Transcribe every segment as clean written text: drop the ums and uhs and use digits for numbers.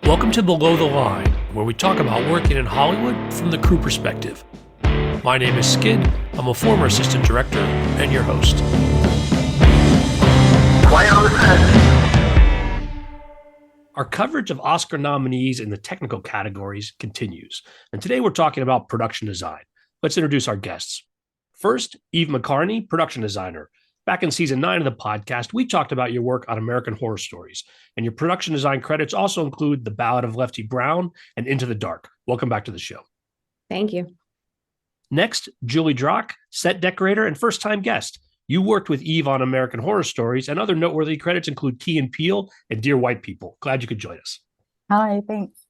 Welcome to Below the Line, where we talk about working in Hollywood from the crew perspective. My name is Skid. I'm a former assistant director and your host. Quiet on the set. Our coverage of Oscar nominees in the technical categories continues, and today we're talking about production design. Let's introduce our guests. First, Eve McCarney, production designer. Back in season 9 of the podcast, we talked about your work on American Horror Stories, and your production design credits also include The Ballad of Lefty Brown and Into the Dark. Welcome back to the show. Thank you. Next, Julie Drach, set decorator and first-time guest. You worked with Eve on American Horror Stories, and other noteworthy credits include Key and Peele and Dear White People. Glad you could join us. Hi, thanks.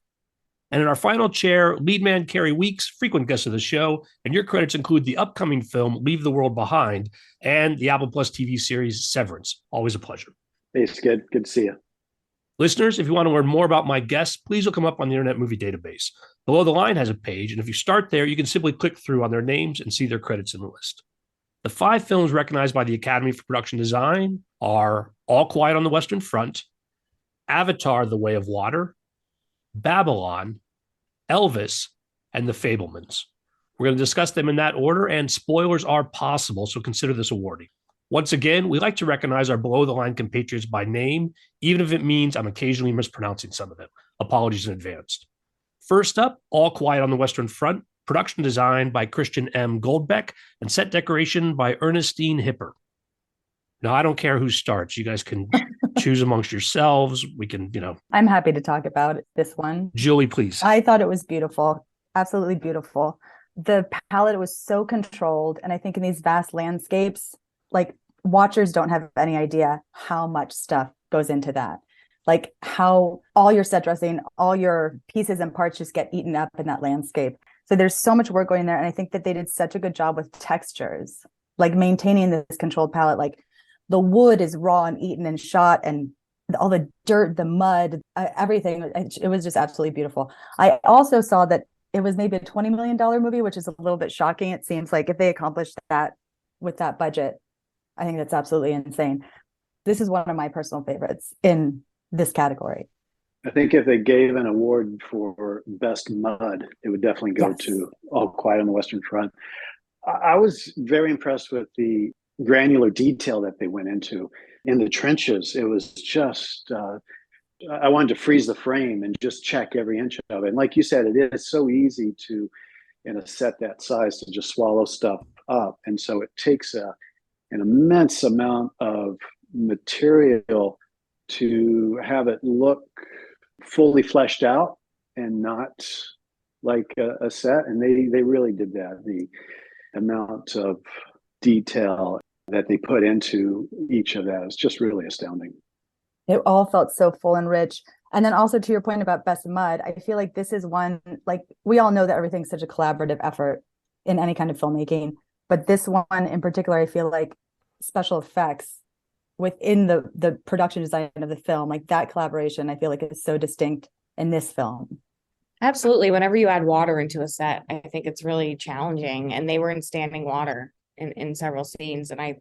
And in our final chair, lead man Kerry Weeks, frequent guest of the show, and your credits include the upcoming film Leave the World Behind and the Apple Plus TV series Severance. Always a pleasure. Hey, Skid. Good to see you. Listeners, if you want to learn more about my guests, please look them up on the Internet Movie Database. Below the Line has a page, and if you start there, you can simply click through on their names and see their credits in the list. The 5 films recognized by the Academy for Production Design are All Quiet on the Western Front, Avatar: The Way of Water, Babylon, Elvis, and The Fabelmans. We're going to discuss them in that order, and spoilers are possible, so consider this awarding. Once again, we like to recognize our below-the-line compatriots by name, even if it means I'm occasionally mispronouncing some of them. Apologies in advance. First up, All Quiet on the Western Front, production design by Christian M. Goldbeck, and set decoration by Ernestine Hipper. Now, I don't care who starts. You guys can choose amongst yourselves. We can, I'm happy to talk about this one. Julie, please. I thought it was beautiful. Absolutely beautiful. The palette was so controlled. And I think in these vast landscapes, like watchers don't have any idea how much stuff goes into that. Like how all your set dressing, all your pieces and parts just get eaten up in that landscape. So there's so much work going there. And I think that they did such a good job with textures, like maintaining this controlled palette. Like the wood is raw and eaten and shot, and all the dirt, the mud, everything. It was just absolutely beautiful. I also saw that it was maybe a $20 million movie, which is a little bit shocking. It seems like if they accomplished that with that budget, I think that's absolutely insane. This is one of my personal favorites in this category. I think if they gave an award for best mud, it would definitely go to All Quiet on the Western Front. I was very impressed with the granular detail that they went into in the trenches. It was just, I wanted to freeze the frame and just check every inch of it. And like you said, it is so easy to, in a set that size, to just swallow stuff up. And so it takes an immense amount of material to have it look fully fleshed out and not like a set. And they really did that. The amount of detail that they put into each of that is just really astounding. It all felt so full and rich. And then also to your point about best mud, I feel like this is one, like we all know that everything's such a collaborative effort in any kind of filmmaking, but this one in particular, I feel like special effects within the production design of the film, like that collaboration, I feel like is so distinct in this film. Absolutely. Whenever you add water into a set, I think it's really challenging. And they were in standing water in several scenes. And I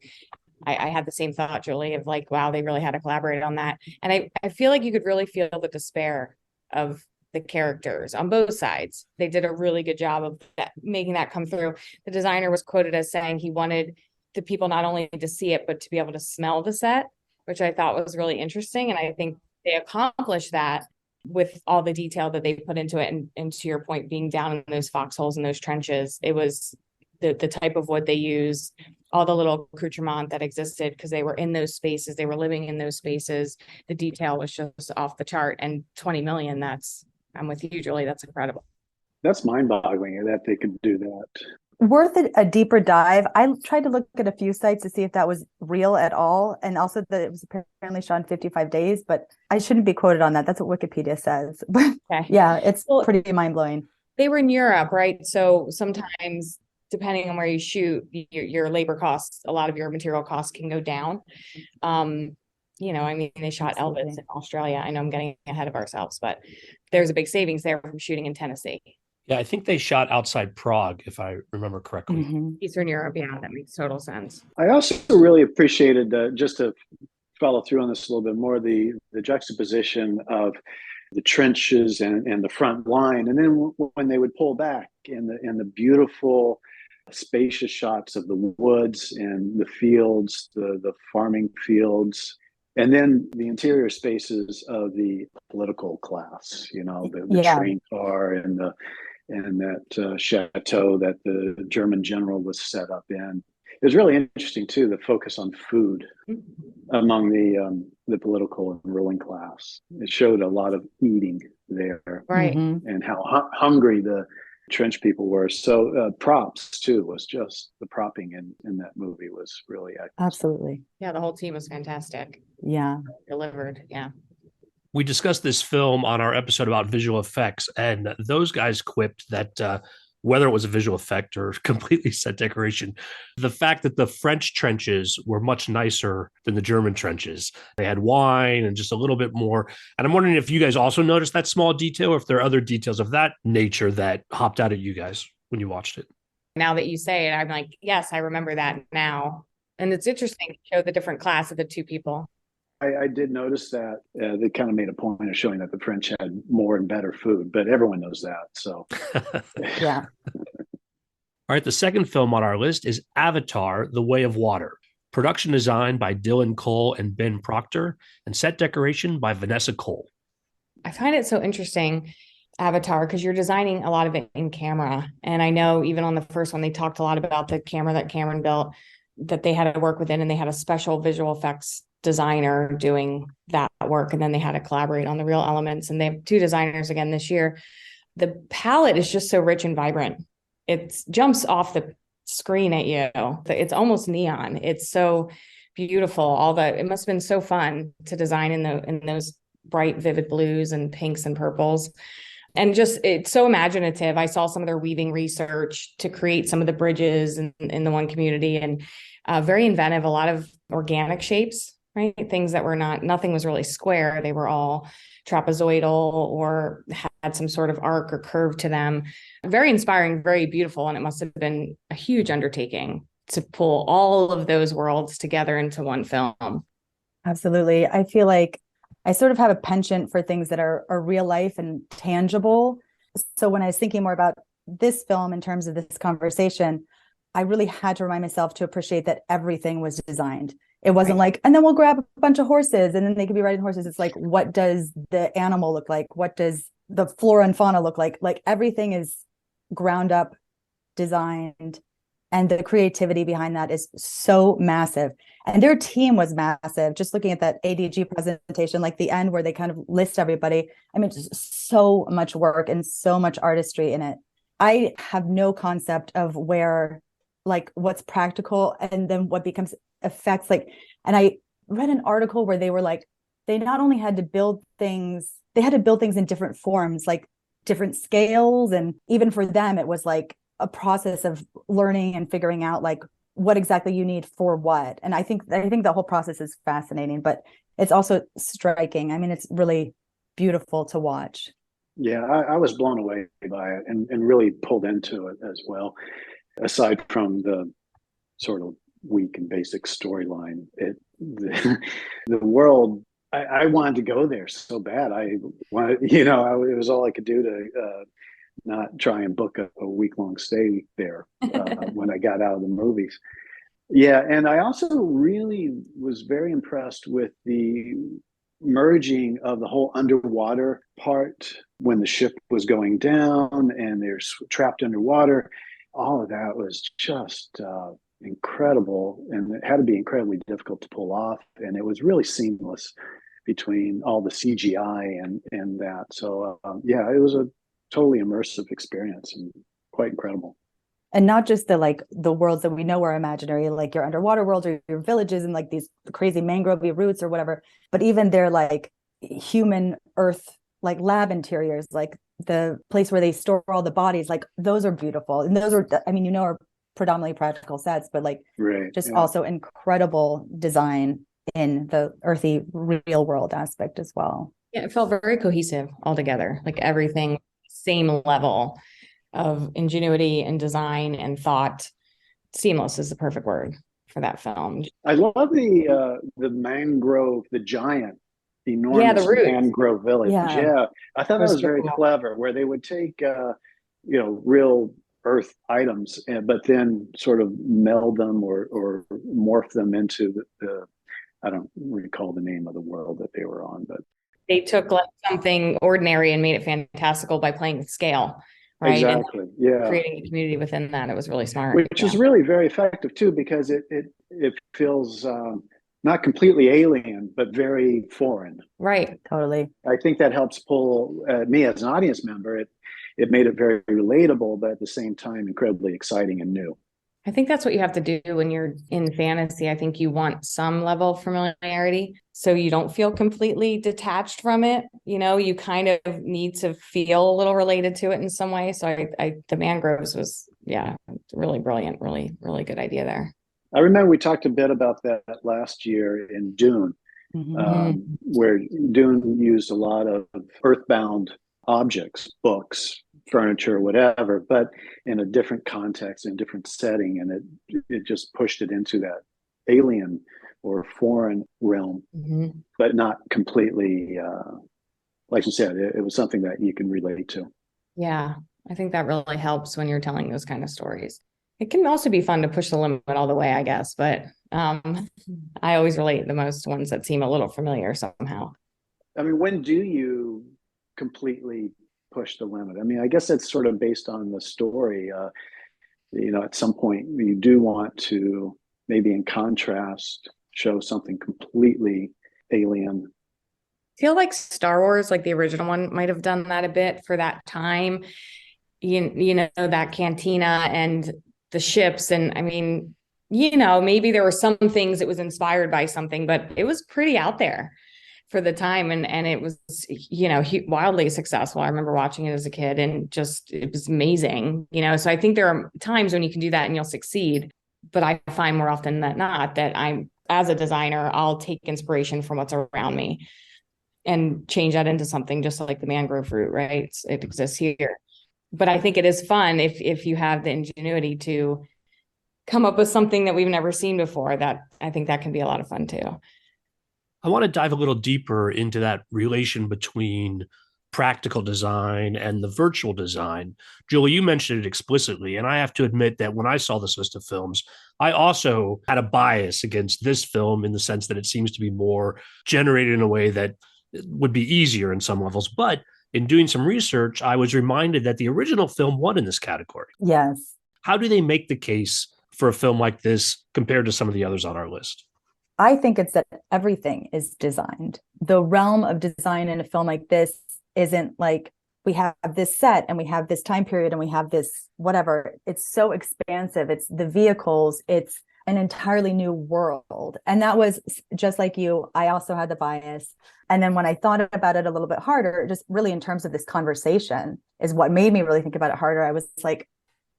had the same thought, Julie, of like, wow, they really had to collaborate on that. And I feel like you could really feel the despair of the characters on both sides. They did a really good job of making that come through. The designer was quoted as saying he wanted the people not only to see it, but to be able to smell the set, which I thought was really interesting. And I think they accomplished that with all the detail that they put into it. And to your point, being down in those foxholes and those trenches, it was the type of wood they used, all the little accoutrement that existed because they were in those spaces, they were living in those spaces. The detail was just off the chart. And 20 million, I'm with you, Julie, that's incredible. That's mind-boggling that they could do that. Worth a deeper dive. I tried to look at a few sites to see if that was real at all, and also that it was apparently shot in 55 days, but I shouldn't be quoted on that. That's what Wikipedia says. But Okay. Yeah, it's pretty mind-blowing. They were in Europe, right? So sometimes, depending on where you shoot, your labor costs, a lot of your material costs can go down. They shot Absolutely. Elvis in Australia. I know I'm getting ahead of ourselves, but there's a big savings there from shooting in Tennessee. Yeah, I think they shot outside Prague, if I remember correctly. Mm-hmm. Eastern Europe, yeah, that makes total sense. I also really appreciated, just to follow through on this a little bit more, the juxtaposition of the trenches and the front line. And then when they would pull back and the beautiful spacious shots of the woods and the fields, the farming fields, and then the interior spaces of the political class, the train car and that chateau that the German general was set up in. It was really interesting too, the focus on food among the political and ruling class. It showed a lot of eating there, Right. and how hungry the trench people were. So props too was just the propping in that movie was really excellent. Absolutely. Yeah, the whole team was fantastic. Yeah. Delivered. Yeah. We discussed this film on our episode about visual effects, and those guys quipped that whether it was a visual effect or completely set decoration, the fact that the French trenches were much nicer than the German trenches. They had wine and just a little bit more. And I'm wondering if you guys also noticed that small detail, or if there are other details of that nature that hopped out at you guys when you watched it. Now that you say it, I'm like, yes, I remember that now. And it's interesting to show the different class of the two people. I did notice that they kind of made a point of showing that the French had more and better food, but everyone knows that. So, Yeah. All right, the second film on our list is Avatar: The Way of Water. Production design by Dylan Cole and Ben Proctor, and set decoration by Vanessa Cole. I find it so interesting, Avatar, because you're designing a lot of it in camera. And I know even on the first one, they talked a lot about the camera that Cameron built that they had to work within, and they had a special visual effects designer doing that work. And then they had to collaborate on the real elements. And they have two designers again this year. The palette is just so rich and vibrant. It jumps off the screen at you. It's almost neon. It's so beautiful. It must have been so fun to design in those bright, vivid blues and pinks and purples. And just, it's so imaginative. I saw some of their weaving research to create some of the bridges in the one community, and very inventive, a lot of organic shapes, right? Things that were nothing was really square. They were all trapezoidal or had some sort of arc or curve to them. Very inspiring, very beautiful. And it must have been a huge undertaking to pull all of those worlds together into one film. Absolutely. I feel like I sort of have a penchant for things that are real life and tangible. So when I was thinking more about this film in terms of this conversation, I really had to remind myself to appreciate that everything was designed. It wasn't like, and then we'll grab a bunch of horses and then they could be riding horses. It's like, what does the animal look like? What does the flora and fauna look like? Like everything is ground up, designed, and the creativity behind that is so massive. And their team was massive. Just looking at that ADG presentation, like the end where they kind of list everybody. I mean, just so much work and so much artistry in it. I have no concept of where, like, what's practical and then what becomes effects. Like, and I read an article where they were like, they not only had to build things, they had to build things in different forms, like different scales. And even for them, it was like a process of learning and figuring out like what exactly you need for what. And I think the whole process is fascinating, but it's also striking. I mean, it's really beautiful to watch. Yeah, I was blown away by it and really pulled into it as well. Aside from the sort of weak and basic storyline, the world, I wanted to go there so bad. I wanted, it was all I could do to not try and book a week-long stay there when I got out of the movies. Yeah, and I also really was very impressed with the merging of the whole underwater part when the ship was going down and they're trapped underwater. All of that was just incredible, and it had to be incredibly difficult to pull off. And it was really seamless between all the CGI and that. So yeah, it was a totally immersive experience and quite incredible. And not just the worlds that we know are imaginary, like your underwater worlds or your villages and like these crazy mangrove roots or whatever, but even their like human earth, like lab interiors, like the place where they store all the bodies, like those are beautiful. And those are, I mean, are predominantly practical sets, but like also incredible design in the earthy real world aspect as well. Yeah, it felt very cohesive altogether, like everything, same level of ingenuity and design and thought. Seamless is the perfect word for that film. I love the mangrove, the giant enormous roots. mangrove village. Yeah. Yeah, I thought that Was was very cool. clever, where they would take real earth items, but then sort of meld them or morph them into the I don't recall the name of the world that they were on, but They took like something ordinary and made it fantastical by playing with scale, right? And exactly, yeah. creating a community within that. It was really smart. Which is really very effective too, because it feels not completely alien, but very foreign. Right. Totally. I think that helps pull me as an audience member. It made it very relatable, but at the same time, incredibly exciting and new. I think that's what you have to do when you're in fantasy. I think you want some level of familiarity so you don't feel completely detached from it. You know, you kind of need to feel a little related to it in some way. So the mangroves was, really brilliant, really, really good idea there. I remember we talked a bit about that last year in Dune, where Dune used a lot of earthbound objects, books, furniture, whatever, but in a different context, in a different setting, and it just pushed it into that alien or foreign realm, but not completely. Like you said, it was something that you can relate to. Yeah, I think that really helps when you're telling those kind of stories. It can also be fun to push the limit all the way, I guess, but I always relate the most to ones that seem a little familiar somehow. I mean, when do you completely push the limit? I mean, I guess it's sort of based on the story. At some point you do want to, maybe in contrast, show something completely alien. I feel like Star Wars, like the original one, might have done that a bit for that time. You know, that cantina and the ships. And I mean, maybe there were some things it was inspired by something, but it was pretty out there for the time. And it was, wildly successful. I remember watching it as a kid and it was amazing, so I think there are times when you can do that and you'll succeed. But I find more often than not that as a designer, I'll take inspiration from what's around me and change that into something just like the mangrove root, right? It exists here. But I think it is fun if you have the ingenuity to come up with something that we've never seen before. That I think that can be a lot of fun too. I want to dive a little deeper into that relation between practical design and the virtual design. Julie, you mentioned it explicitly, and I have to admit that when I saw this list of films, I also had a bias against this film in the sense that it seems to be more generated in a way that would be easier in some levels. But in doing some research, I was reminded that the original film won in this category. Yes. How do they make the case for a film like this compared to some of the others on our list? I think it's that everything is designed. The realm of design in a film like this isn't like we have this set and we have this time period and we have this whatever. It's so expansive. It's the vehicles. It's an entirely new world. And that was just like you. I also had the bias. And then when I thought about it a little bit harder, just really in terms of this conversation is what made me really think about it harder. I was like,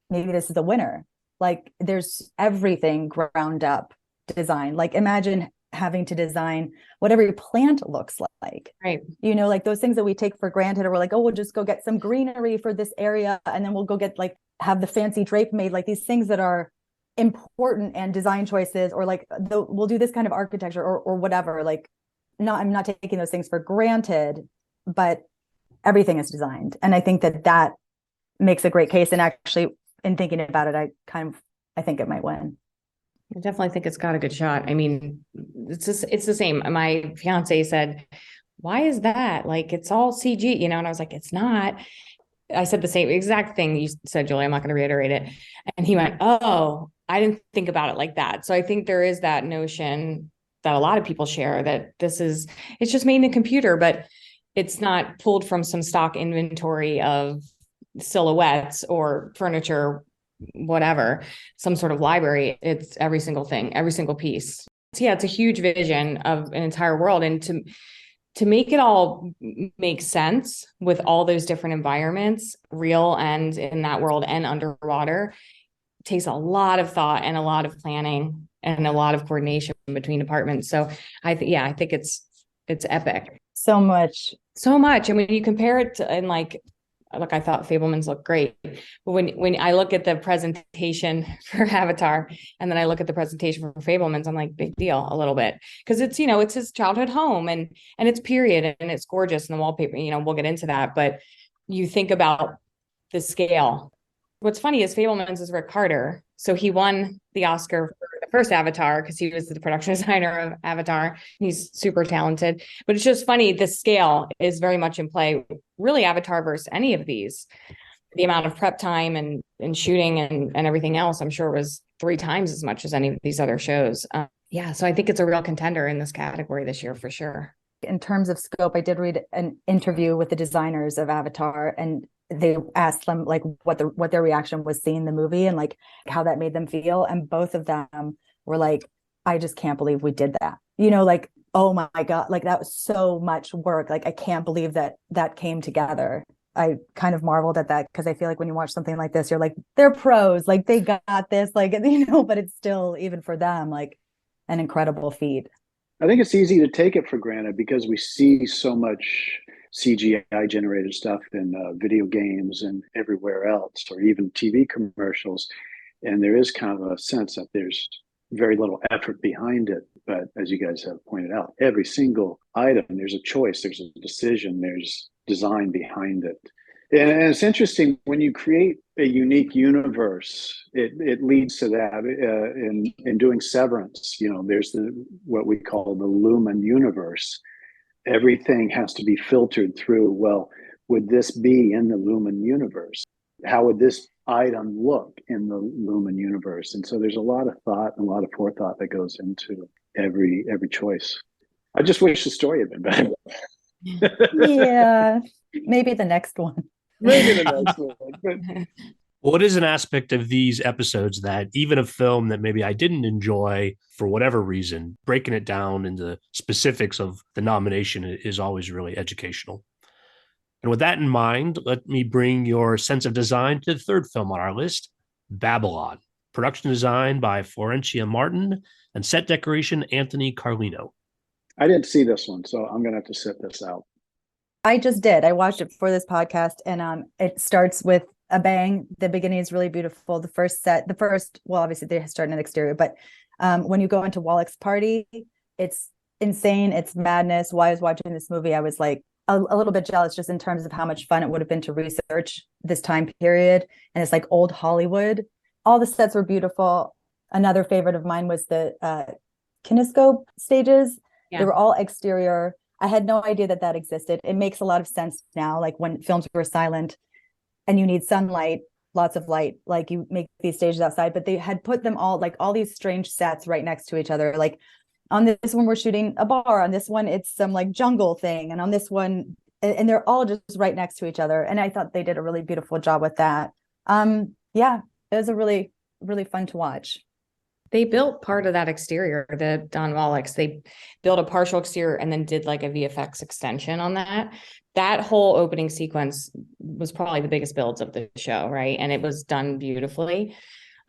maybe this is the winner. Like there's everything ground up design. Like imagine having to design what every plant looks like. Right. Like those things that we take for granted, or we're like, oh, we'll just go get some greenery for this area. And then we'll go get have the fancy drape made, like these things that are important and design choices, or like we'll do this kind of architecture or whatever. I'm not taking those things for granted, but everything is designed. And I think that makes a great case. And actually in thinking about it, I think it might win. I definitely think it's got a good shot. I mean, it's the same. My fiance said, why is that? Like, it's all CG, and I was like, it's not. I said the same exact thing you said, Julie. I'm not going to reiterate it. And he went, oh, I didn't think about it like that. So I think there is that notion that a lot of people share that it's just made in a computer, but it's not pulled from some stock inventory of silhouettes or furniture, whatever, some sort of library. It's every single thing, every single piece. So yeah, it's a huge vision of an entire world. And to make it all make sense with all those different environments, real and in that world and underwater, takes a lot of thought and a lot of planning and a lot of coordination between departments. So I think it's epic. So much. And when you compare it to, and like look, I thought Fablemans looked great. But when I look at the presentation for Avatar and then I look at the presentation for Fablemans, I'm like, big deal a little bit. Because it's, it's his childhood home and it's period and it's gorgeous and the wallpaper, we'll get into that. But you think about the scale. What's funny is Fablemans is Rick Carter. So he won the Oscar for the first Avatar because he was the production designer of Avatar. He's super talented. But it's just funny, the scale is very much in play. Really, Avatar versus any of these. The amount of prep time and shooting and everything else, I'm sure was 3 times as much as any of these other shows. So I think it's a real contender in this category this year for sure. In terms of scope, I did read an interview with the designers of Avatar, and they asked them like what their reaction was seeing the movie and like how that made them feel. And both of them were like, I just can't believe we did that. Like, oh my God, like that was so much work. Like, I can't believe that came together. I kind of marveled at that because I feel like when you watch something like this, you're like, they're pros, like they got this, like, but it's still, even for them, like an incredible feat. I think it's easy to take it for granted because we see so much CGI generated stuff in video games and everywhere else, or even TV commercials. And there is kind of a sense that there's very little effort behind it. But as you guys have pointed out, every single item, there's a choice, there's a decision, there's design behind it. And it's interesting when you create a unique universe, it leads to that. In doing Severance, there's what we call the Lumen universe. Everything has to be filtered through. Well, would this be in the Lumen universe? How would this item look in the Lumen universe? And so there's a lot of thought and a lot of forethought that goes into every choice. I just wish the story had been better. Yeah, maybe the next one. Maybe the next one. Well, it is an aspect of these episodes that even a film that maybe I didn't enjoy for whatever reason, breaking it down into specifics of the nomination is always really educational. And with that in mind, let me bring your sense of design to the third film on our list, Babylon. Production design by Florencia Martin and set decoration Anthony Carlino. I didn't see this one, so I'm going to have to sit this out. I just did. I watched it for this podcast, and it starts with a bang. The beginning is really beautiful. Well, obviously they start in an exterior, but when you go into Wallach's party, it's insane. It's madness. While I was watching this movie, I was like a little bit jealous just in terms of how much fun it would have been to research this time period. And it's like old Hollywood. All the sets were beautiful. Another favorite of mine was the kinescope stages. Yeah. They were all exterior. I had no idea that existed. It makes a lot of sense now, like when films were silent and you need sunlight, lots of light, like you make these stages outside, but they had put them all, like all these strange sets right next to each other. Like on this one, we're shooting a bar. On this one, it's some like jungle thing. And on this one, and they're all just right next to each other. And I thought they did a really beautiful job with that. Yeah, it was a really, really fun to watch. They built part of that exterior, the Don Wallachs. They built a partial exterior and then did like a VFX extension on that. That whole opening sequence was probably the biggest builds of the show, right? And it was done beautifully.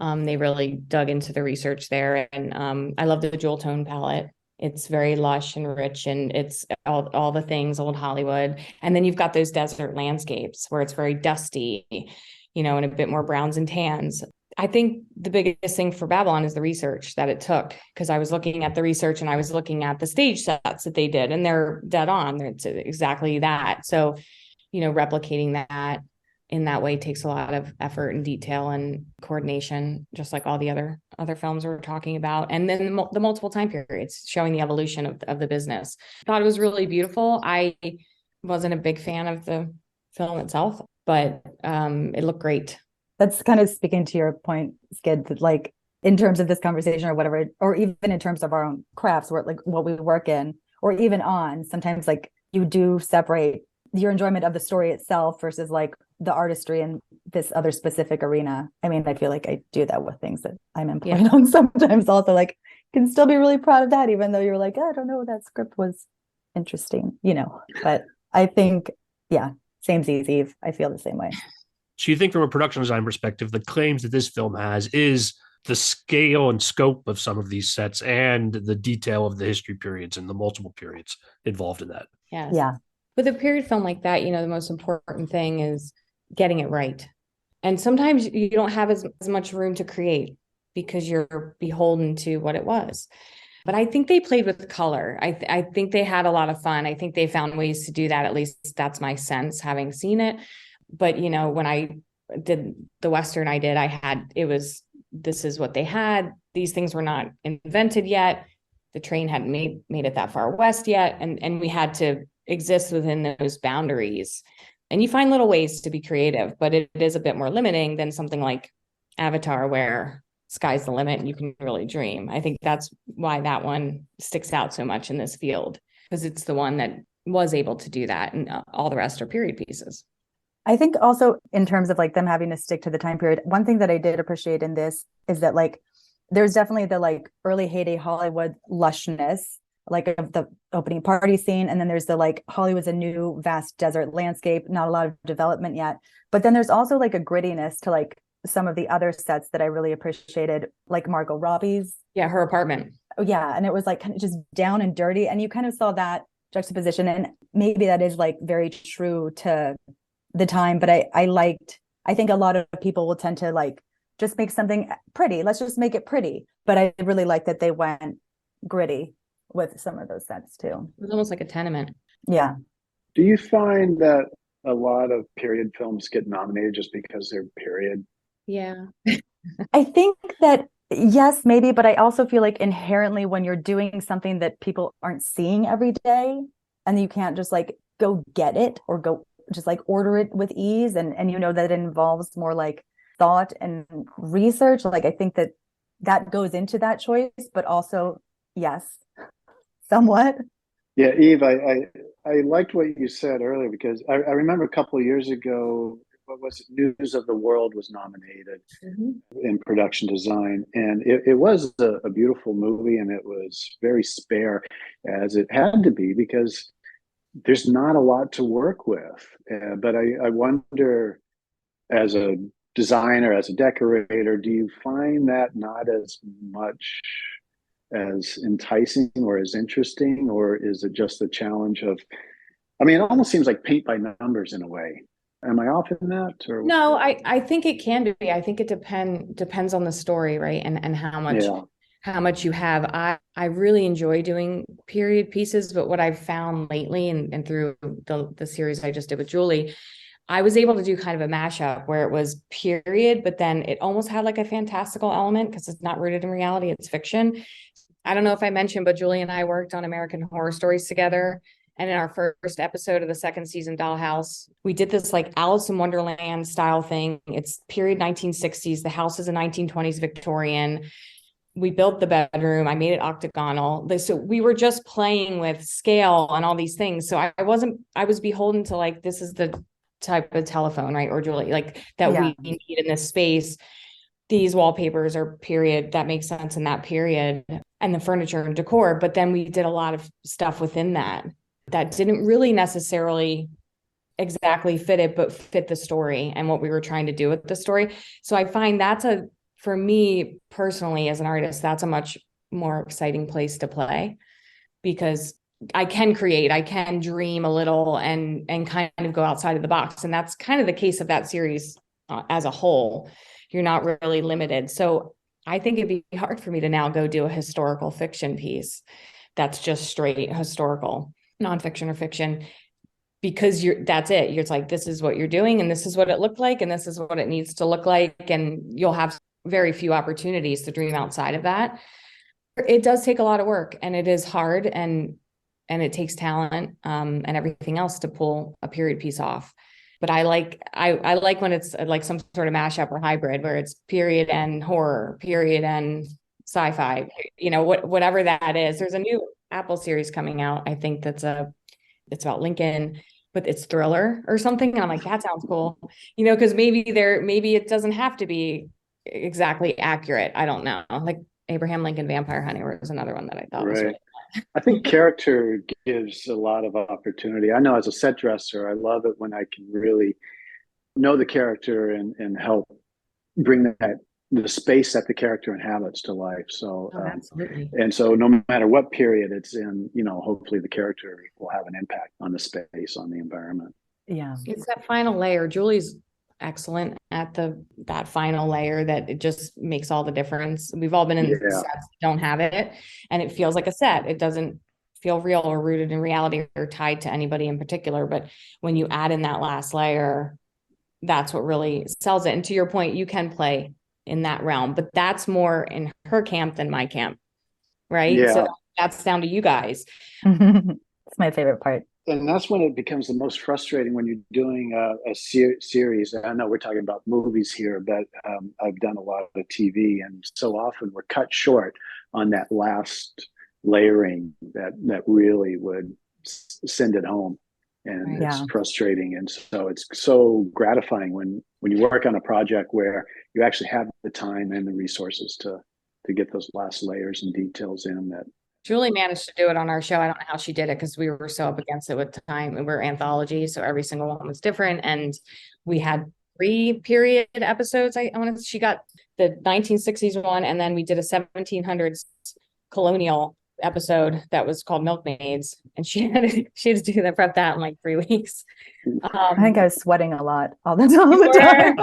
They really dug into the research there. And I love the jewel tone palette. It's very lush and rich, and it's all the things, old Hollywood. And then you've got those desert landscapes where it's very dusty, and a bit more browns and tans. I think the biggest thing for Babylon is the research that it took, because I was looking at the research and I was looking at the stage sets that they did, and they're dead on. It's exactly that. So, replicating that in that way takes a lot of effort and detail and coordination, just like all the other films we're talking about. And then the multiple time periods showing the evolution of the business. I thought it was really beautiful. I wasn't a big fan of the film itself, but it looked great. That's kind of speaking to your point, Skid, that like in terms of this conversation or whatever, or even in terms of our own crafts, where like what we work in, or even on, sometimes like you do separate your enjoyment of the story itself versus like the artistry in this other specific arena. I mean, I feel like I do that with things that I'm employed on sometimes also, like can still be really proud of that, even though you're like, I don't know, that script was interesting, but I think, yeah, same Eve. I feel the same way. So you think from a production design perspective, the claims that this film has is the scale and scope of some of these sets and the detail of the history periods and the multiple periods involved in that. Yes. Yeah. With a period film like that, the most important thing is getting it right. And sometimes you don't have as much room to create because you're beholden to what it was. But I think they played with color. I think they had a lot of fun. I think they found ways to do that. At least that's my sense, having seen it. But, you know, when I did the Western this is what they had. These things were not invented yet. The train hadn't made it that far west yet. And we had to exist within those boundaries. And you find little ways to be creative, but it is a bit more limiting than something like Avatar, where sky's the limit and you can really dream. I think that's why that one sticks out so much in this field, because it's the one that was able to do that, and all the rest are period pieces. I think also in terms of like them having to stick to the time period, one thing that I did appreciate in this is that like there's definitely the like early heyday Hollywood lushness, like of the opening party scene, and then there's the like Hollywood's a new vast desert landscape, not a lot of development yet. But then there's also like a grittiness to like some of the other sets that I really appreciated, like Margot Robbie's. Yeah, her apartment. Oh yeah, and it was like kind of just down and dirty, and you kind of saw that juxtaposition, and maybe that is like very true to the time. But I think a lot of people will tend to like just make something pretty. Let's just make it pretty. But I really like that they went gritty with some of those sets too. It was almost like a tenement. Yeah. Do you find that a lot of period films get nominated just because they're period? Yeah. I think that yes, maybe, but I also feel like inherently when you're doing something that people aren't seeing every day, and you can't just like go get it or go just like order it with ease, and you know that it involves more like thought and research, like I think that goes into that choice. But also yes, somewhat. Yeah, Eve, I liked what you said earlier, because I remember a couple of years ago, what was it? News of the World was nominated in production design, and it was a beautiful movie, and it was very spare, as it had to be, because there's not a lot to work with. But I wonder, as a designer, as a decorator, do you find that not as much as enticing or as interesting, or is it just the challenge of, I mean, it almost seems like paint by numbers in a way. Am I off in that? Or No, I think it can be. I think it depends on the story, right? And how much you have. I really enjoy doing period pieces, but what I've found lately and through the series I just did with Julie, I was able to do kind of a mashup where it was period, but then it almost had like a fantastical element because it's not rooted in reality, it's fiction. I don't know if I mentioned, but Julie and I worked on American Horror Stories together. And in our first episode of the second season, Dollhouse, we did this like Alice in Wonderland style thing. It's period 1960s. The house is a 1920s Victorian. We built the bedroom. I made it octagonal. So we were just playing with scale and all these things. So I was beholden to like, this is the type of telephone, right? Or Julie, like that we need in this space. These wallpapers are period. That makes sense in that period, and the furniture and decor. But then we did a lot of stuff within that didn't really necessarily exactly fit it, but fit the story and what we were trying to do with the story. So I find for me personally, as an artist, that's a much more exciting place to play, because I can create, I can dream a little and kind of go outside of the box. And that's kind of the case of that series as a whole. You're not really limited. So I think it'd be hard for me to now go do a historical fiction piece that's just straight historical, nonfiction or fiction, because that's it. You're like, this is what you're doing, and this is what it looked like, and this is what it needs to look like. And you'll have very few opportunities to dream outside of that. It does take a lot of work, and it is hard, and it takes talent and everything else to pull a period piece off. But I like when it's like some sort of mashup or hybrid where it's period and horror, period and sci-fi, whatever that is. There's a new Apple series coming out, I think it's about Lincoln, but it's thriller or something. And I'm like, that sounds cool, because maybe it doesn't have to be exactly accurate. I don't know. Like Abraham Lincoln Vampire Hunter was another one that I thought was really fun. I think character gives a lot of opportunity. I know as a set dresser, I love it when I can really know the character and help bring the space that the character inhabits to life. So absolutely. And so no matter what period it's in, hopefully the character will have an impact on the space, on the environment. Yeah. It's that final layer. Julie's excellent at that final layer that it just makes all the difference. We've all been in Yeah. sets that don't have it, and it feels like a set. It doesn't feel real or rooted in reality or tied to anybody in particular. But when you add in that last layer, that's what really sells it. And to your point, you can play in that realm, but that's more in her camp than my camp, right? Yeah. So that's down to you guys. It's my favorite part. And that's when it becomes the most frustrating when you're doing a series. I know we're talking about movies here, but I've done a lot of TV, and so often we're cut short on that last layering that really would send it home. And Right. it's frustrating. And so it's so gratifying when you work on a project where you actually have the time and the resources to get those last layers and details in that. Julie managed to do it on our show. I don't know how she did it because we were so up against it with time. And we're anthology, so every single one was different. And we had 3 period episodes. She got the 1960s one, and then we did a 1700s colonial episode that was called Milkmaids, and she had to do that, prep that in like 3 weeks. I think I was sweating a lot all the time.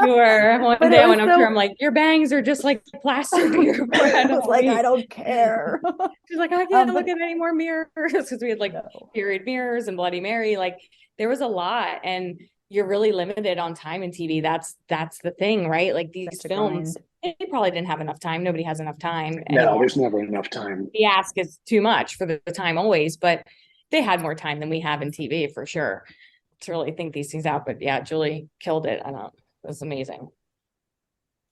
You were. One But day it I was went up to her, I'm like, your bangs are just like plaster to your forehead. I was like, I don't care. She's like, I can't but- look at any more mirrors, because we had like period mirrors and Bloody Mary. Like there was a lot, and you're really limited on time in TV. That's the thing, right? Like these Such a films, they probably didn't have enough time. Nobody has enough time. No, anymore. there's never enough time. The ask is too much for the time always, but they had more time than we have in TV for sure to really think these things out. But yeah, Julie killed it. It was amazing.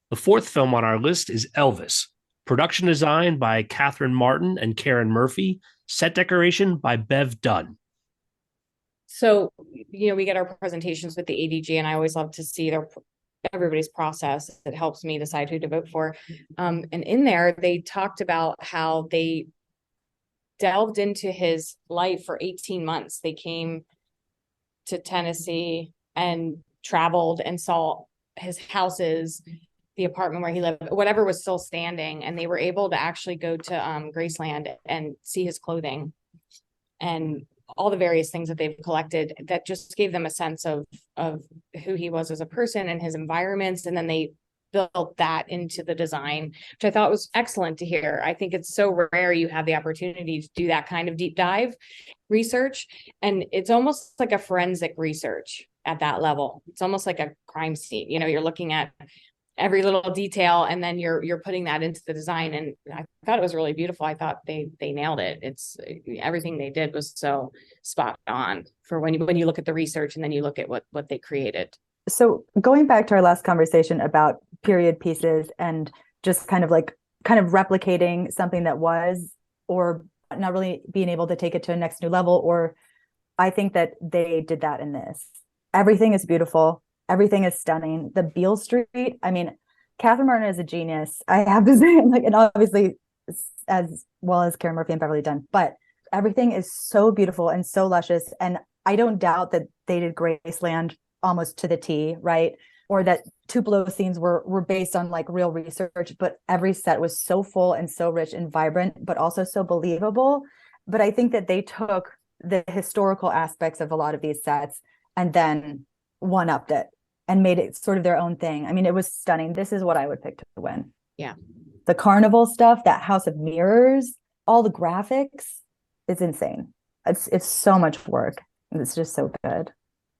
The 4th film on our list is Elvis. Production design by Catherine Martin and Karen Murphy. Set decoration by Bev Dunn. So, we get our presentations with the ADG, and I always love to see everybody's process. It helps me decide who to vote for. And in there, they talked about how they delved into his life for 18 months. They came to Tennessee and traveled and saw his houses, the apartment where he lived, whatever was still standing. And they were able to actually go to Graceland and see his clothing and all the various things that they've collected that just gave them a sense of who he was as a person and his environments. And then they built that into the design, which I thought was excellent to hear. I think it's so rare you have the opportunity to do that kind of deep dive research. And it's almost like a forensic research at that level. It's almost like a crime scene. You're looking at every little detail, and then you're putting that into the design. And I thought it was really beautiful. I thought they nailed it. It's everything they did was so spot on for when you look at the research and then you look at what they created. So going back to our last conversation about period pieces and just kind of replicating something that was, or not really being able to take it to a next new level, or I think that they did that in this. Everything is beautiful. Everything is stunning. The Beale Street, I mean, Catherine Martin is a genius. I have to say, and obviously as well as Karen Murphy and Beverly Dunn, but everything is so beautiful and so luscious. And I don't doubt that they did Graceland almost to the T, right? Or that Tupelo scenes were based on real research, but every set was so full and so rich and vibrant, but also so believable. But I think that they took the historical aspects of a lot of these sets and then one-upped it and made it sort of their own thing. I mean, it was stunning. This is what I would pick to win. Yeah. The carnival stuff, that house of mirrors, all the graphics, it's insane. It's so much work. It's just so good.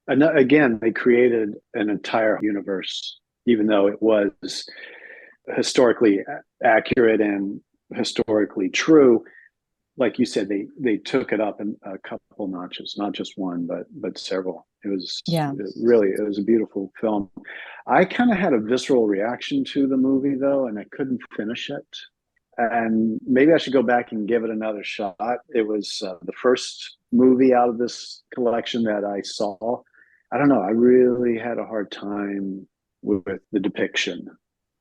And again, they created an entire universe, even though it was historically accurate and historically true. Like you said, they took it up in a couple notches, not just one, but several. It was it was a beautiful film. I kind of had a visceral reaction to the movie though, and I couldn't finish it. And maybe I should go back and give it another shot. It was the first movie out of this collection that I saw. I don't know. I really had a hard time with the depiction,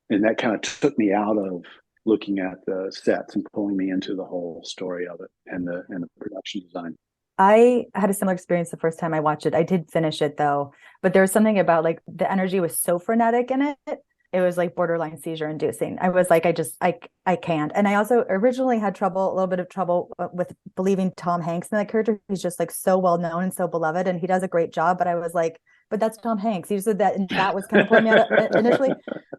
and that kind of took me out of looking at the sets and pulling me into the whole story of it and the production design. I had a similar experience the first time I watched it. I did finish it though, but there was something about the energy was so frenetic in it. It was borderline seizure inducing. I was like, I can't. And I also originally had a little bit of trouble with believing Tom Hanks in that character. He's just so well known and so beloved, and he does a great job. But I was like, but that's Tom Hanks. You said that, and that was kind of pulling me out initially,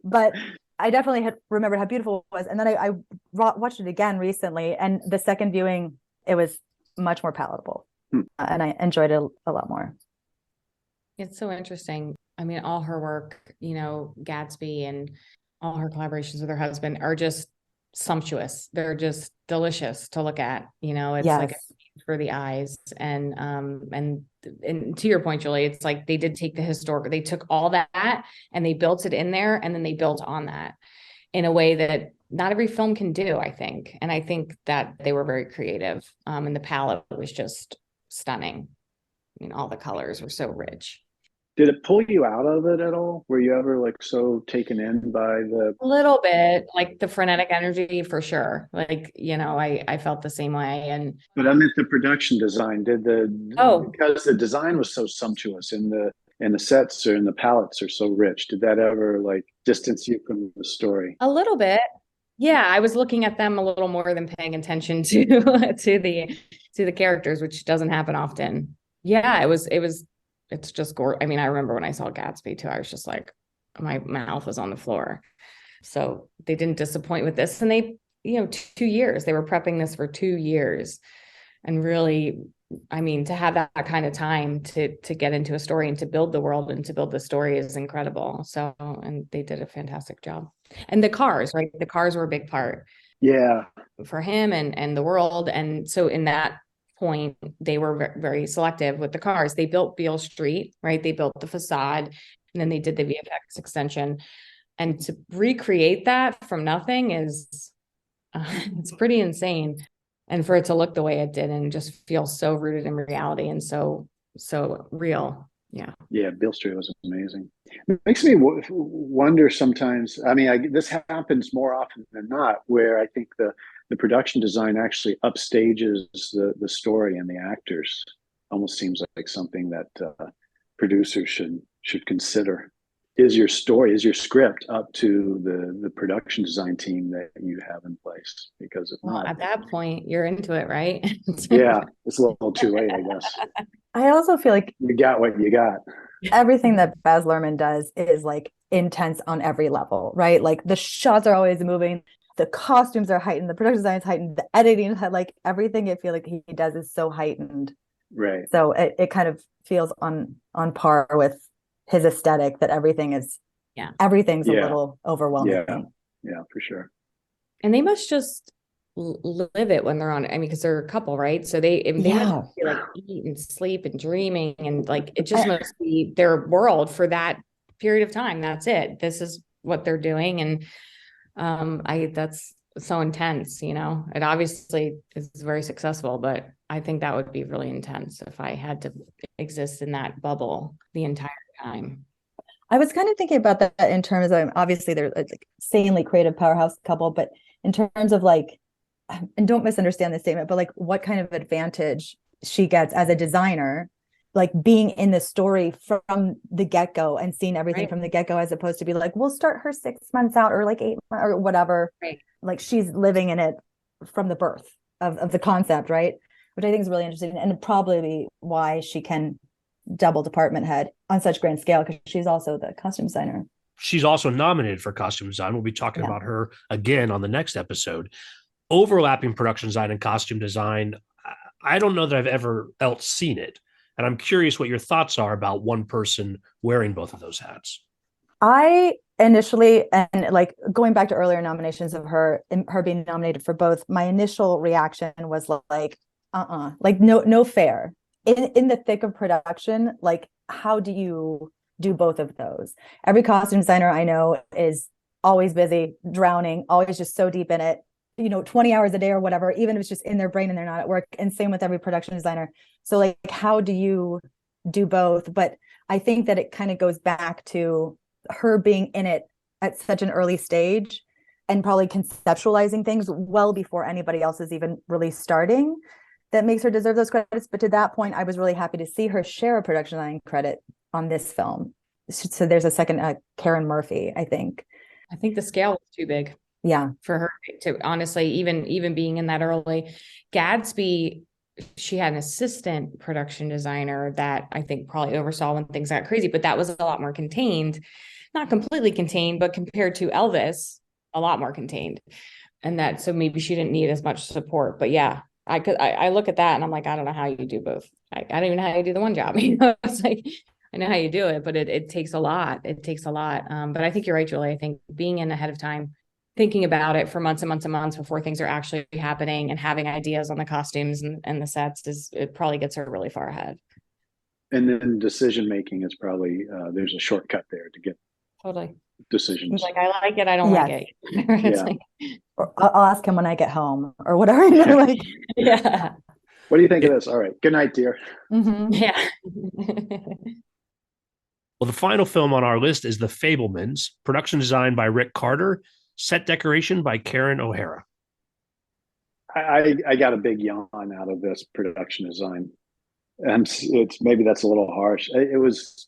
but I definitely had remembered how beautiful it was. And then I watched it again recently, and the second viewing, it was much more palatable, and I enjoyed it a lot more. It's so interesting. I mean, all her work, you know, Gatsby and all her collaborations with her husband are just sumptuous. They're just delicious to look at. You know, it's like for the eyes. And to your point, Julie, it's like they did take the historic, they took all that and they built it in there, and then they built on that in a way that not every film can do, I think. And I think that they were very creative. And the palette was just stunning. I mean, all the colors were so rich. Did it pull you out of it at all? Were you ever like so taken in by the? A little bit, like the frenetic energy for sure. Like, you know, I felt the same way. And But I meant the production design. Because the design was so sumptuous and the sets or in the palettes are so rich. Did that ever like distance you from the story? a little bit. Yeah, I was looking at them a little more than paying attention to to the characters, which doesn't happen often. Yeah, it's just gorgeous. I mean, I remember when I saw Gatsby too, I was just like, my mouth was on the floor. So they didn't disappoint with this. And they, you know, 2 years, they were prepping this for 2 years. And really, I mean, to have that kind of time to get into a story and to build the world and to build the story is incredible. So, and they did a fantastic job. And the cars, right? The cars were a big part. Yeah. For him and the world. And so in that point, they were very selective with the cars. They built Beale Street, right? They built the facade, and then they did the VFX extension. And to recreate that from nothing is it's pretty insane. And for it to look the way it did and just feel so rooted in reality and so real. Yeah, Beale Street was amazing. It makes me wonder sometimes. I mean, this happens more often than not, where I think the production design actually upstages the story and the actors. Almost seems like something that producers should consider. Is your script up to the production design team that you have in place? Because if not, at that point, you're into it, right? Yeah, it's a little too late, I guess. I also feel like you got what you got. Everything that Baz Luhrmann does is like intense on every level, right? Like the shots are always moving, the costumes are heightened, the production design is heightened, the editing, like everything I feel like he does is so heightened. Right. So it kind of feels on par with his aesthetic, that everything's a little overwhelming. Yeah, for sure. And they must just live it when they're on. I mean, because they're a couple, right? So they must be like eat and sleep and dreaming, and like it just must be their world for that period of time. That's it. This is what they're doing, and that's so intense. You know, it obviously is very successful, but I think that would be really intense if I had to exist in that bubble the entire time. I was kind of thinking about that in terms of, obviously they're like insanely creative powerhouse couple, but in terms of like, and don't misunderstand this statement, but like what kind of advantage she gets as a designer, like being in the story from the get-go and seeing everything from the get-go, as opposed to be like, we'll start her 6 months out or like 8 months or whatever. Right. Like she's living in it from the birth of the concept, right? Which I think is really interesting, and probably why she can double department head on such grand scale, because she's also the costume designer. She's also nominated for costume design. We'll be talking about her again on the next episode. Overlapping production design and costume design, I don't know that I've ever else seen it. And I'm curious what your thoughts are about one person wearing both of those hats. I initially, and like going back to earlier nominations of her being nominated for both, my initial reaction was like, like no fair. In the thick of production, like how do you do both of those? Every costume designer I know is always busy, drowning, always just so deep in it, 20 hours a day or whatever, even if it's just in their brain and they're not at work. And same with every production designer. So like, how do you do both? But I think that it kind of goes back to her being in it at such an early stage and probably conceptualizing things well before anybody else is even really starting, that makes her deserve those credits. But to that point, I was really happy to see her share a production design credit on this film. So there's a second, Karen Murphy, I think. I think the scale was too big. Yeah. For her to honestly, even being in that early. Gatsby, she had an assistant production designer that I think probably oversaw when things got crazy, but that was a lot more contained, not completely contained, but compared to Elvis, a lot more contained. And that, so maybe she didn't need as much support, but yeah, I look at that and I'm like, I don't know how you do both. I don't even know how you do the one job. It's like, I know how you do it, but it takes a lot. It takes a lot. But I think you're right, Julie. I think being in ahead of time, thinking about it for months and months and months before things are actually happening, and having ideas on the costumes and the sets, it probably gets her really far ahead. And then decision making is probably there's a shortcut there to get Totally. decisions. Like, I like it, I don't like it. It's Yeah. like, Or I'll ask him when I get home or whatever. You know, like, yeah. What do you think of this? All right. Good night, dear. mhm. Yeah. Well, the final film on our list is The Fabelmans, production design by Rick Carter, set decoration by Karen O'Hara. I got a big yawn out of this production design. And it's maybe that's a little harsh. It was,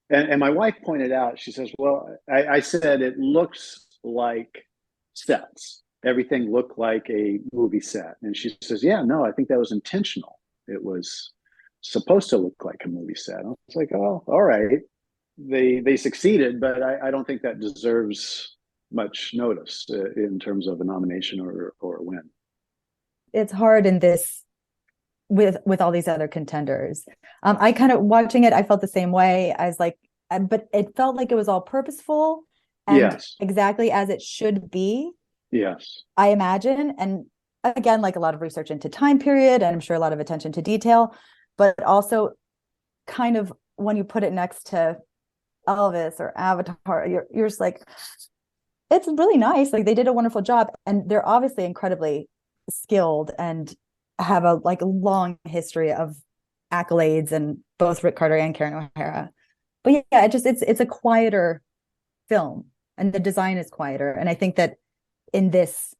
and my wife pointed out, she says, well, I said it looks like sets. Everything looked like a movie set. And she says, yeah, no, I think that was intentional. It was supposed to look like a movie set. I was like, oh, all right. They succeeded, but I don't think that deserves much notice in terms of a nomination or a win. It's hard in this with all these other contenders. I kind of watching it, I felt the same way. I was like, but it felt like it was all purposeful and Yes. exactly as it should be. Yes. I imagine. And again, like a lot of research into time period, and I'm sure a lot of attention to detail, but also kind of when you put it next to Elvis or Avatar, you're just like, it's really nice. Like they did a wonderful job, and they're obviously incredibly skilled and have a long history of accolades, and both Rick Carter and Karen O'Hara. But yeah, it's a quieter film, and the design is quieter. And I think that in this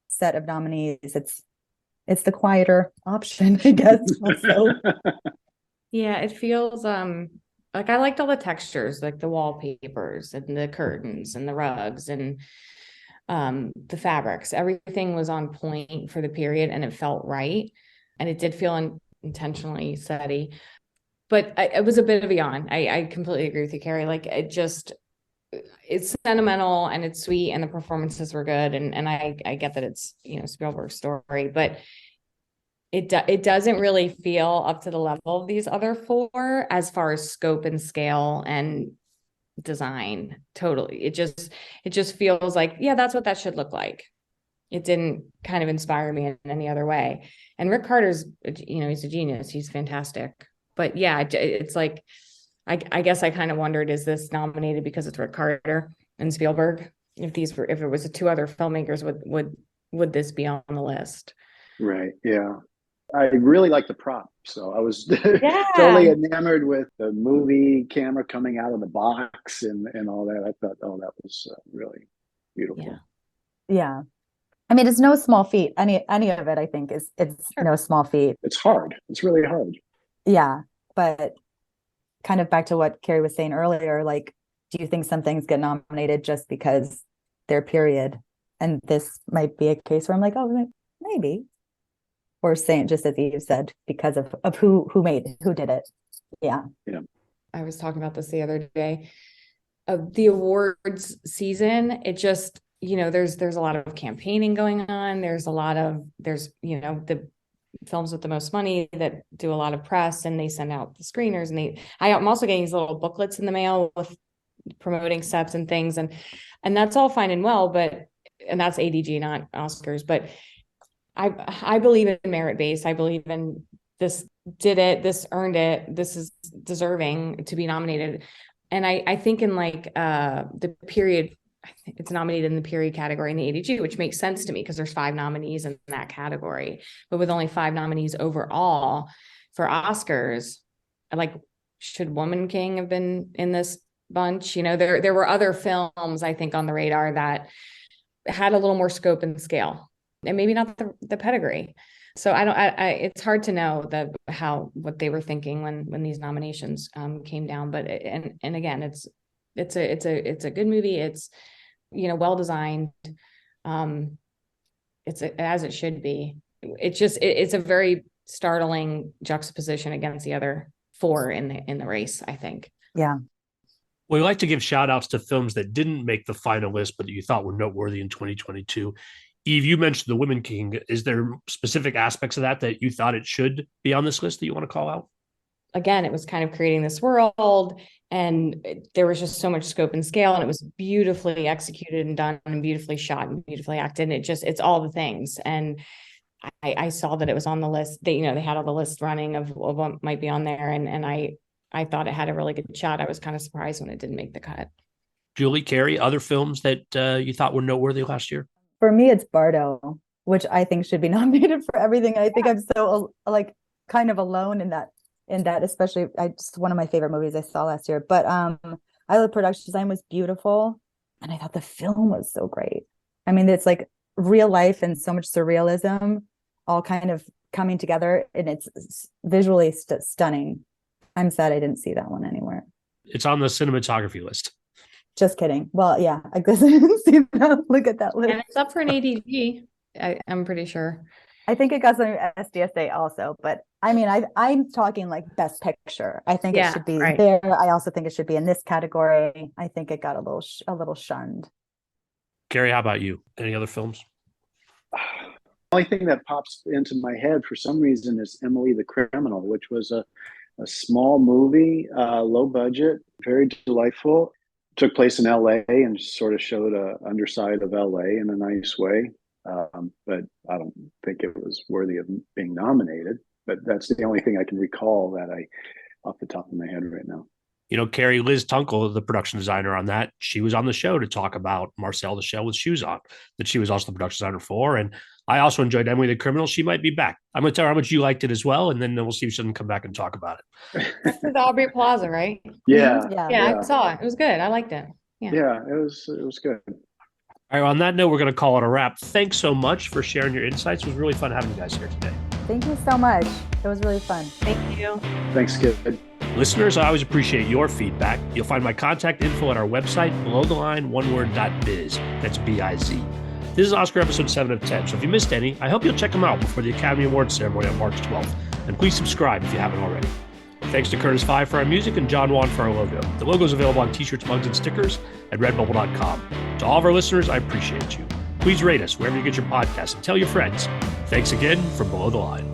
set of nominees, it's the quieter option, I guess. Also. Yeah, it feels like I liked all the textures, like the wallpapers and the curtains and the rugs and the fabrics. Everything was on point for the period, and it felt right. And it did feel intentionally setty. But it was a bit of a yawn. I completely agree with you, Kerry. Like it's sentimental and it's sweet and the performances were good. And I get that it's, Spielberg's story, but it doesn't really feel up to the level of these other four as far as scope and scale and design. Totally. It just feels like, yeah, that's what that should look like. It didn't kind of inspire me in any other way. And Rick Carter's, he's a genius. He's fantastic. But yeah, it's like, I guess I kind of wondered, is this nominated because it's Rick Carter and Spielberg? If it was two other filmmakers, would this be on the list? Right. Yeah. I really like the prop. So I was Yeah. totally enamored with the movie camera coming out of the box and all that. I thought, oh, that was really beautiful. Yeah. Yeah. I mean, it's no small feat. Any of it, I think, it's Sure. no small feat. It's hard. It's really hard. Yeah. But kind of back to what Kerry was saying earlier, like, do you think some things get nominated just because they're period? And this might be a case where I'm like, oh, maybe. Or saying, just as Eve said, because of who did it. Yeah. Yeah. I was talking about this the other day. The awards season, it just, there's a lot of campaigning going on. There's the films with the most money that do a lot of press, and they send out the screeners, and I'm also getting these little booklets in the mail with promoting sets and things. And that's all fine and well, and that's ADG, not Oscars, but I believe in merit-based. I believe in this this earned it, this is deserving to be nominated. And I think in the period, it's nominated in the period category in the ADG, which makes sense to me because there's 5 nominees in that category. But with only 5 nominees overall for Oscars, should Woman King have been in this bunch? There were other films, I think, on the radar that had a little more scope and scale, and maybe not the pedigree. So it's hard to know what they were thinking when these nominations came down. But and again, it's a good movie. It's well designed. It's as it should be. It's a very startling juxtaposition against the other four in the race, I think. Yeah. We like to give shout outs to films that didn't make the final list, but that you thought were noteworthy in 2022. Eve, you mentioned The Women King. Is there specific aspects of that you thought it should be on this list that you want to call out? Again, it was kind of creating this world, and there was just so much scope and scale, and it was beautifully executed and done and beautifully shot and beautifully acted. And it's all the things. And I saw that it was on the list. They had all the list running of what might be on there. And I thought it had a really good shot. I was kind of surprised when it didn't make the cut. Julie, Kerry, other films that you thought were noteworthy last year? For me, it's Bardo, which I think should be nominated for everything. I think I'm so kind of alone in that, especially just one of my favorite movies I saw last year. But I thought production design was beautiful, and I thought the film was so great. I mean, it's like real life and so much surrealism all kind of coming together, and it's visually stunning. I'm sad I didn't see that one anywhere. It's on the cinematography list. Just kidding. Well, yeah, I guess I didn't see that. Look at that list. And it's up for an ADG, I'm pretty sure. I think it got some SDSA also, but I mean, I'm talking like best picture. I think it should be there. I also think it should be in this category. I think it got a little shunned. Kerry, how about you? Any other films? The only thing that pops into my head for some reason is Emily the Criminal, which was a small movie, low budget, very delightful. Took place in LA and sort of showed a underside of LA in a nice way. But I don't think it was worthy of being nominated. But that's the only thing I can recall that off the top of my head right now. Kerry, Liz Tunkel, the production designer on that, she was on the show to talk about Marcel the Shell with Shoes On, that she was also the production designer for. And I also enjoyed Emily the Criminal. She might be back. I'm going to tell her how much you liked it as well, and then we'll see if she doesn't come back and talk about it. That's with Aubrey Plaza, right? Yeah. Yeah, I saw it. It was good. I liked it. Yeah, it was good. All right, on that note, we're going to call it a wrap. Thanks so much for sharing your insights. It was really fun having you guys here today. Thank you so much. It was really fun. Thank you. Thanks, kid. Listeners, I always appreciate your feedback. You'll find my contact info at our website, belowtheline.biz. That's B-I-Z. This is Oscar episode 7 of 10, so if you missed any, I hope you'll check them out before the Academy Awards ceremony on March 12th. And please subscribe if you haven't already. Thanks to Curtis Five for our music and John Wan for our logo. The logo is available on t-shirts, mugs, and stickers at redbubble.com. To all of our listeners, I appreciate you. Please rate us wherever you get your podcasts and tell your friends. Thanks again from Below the Line.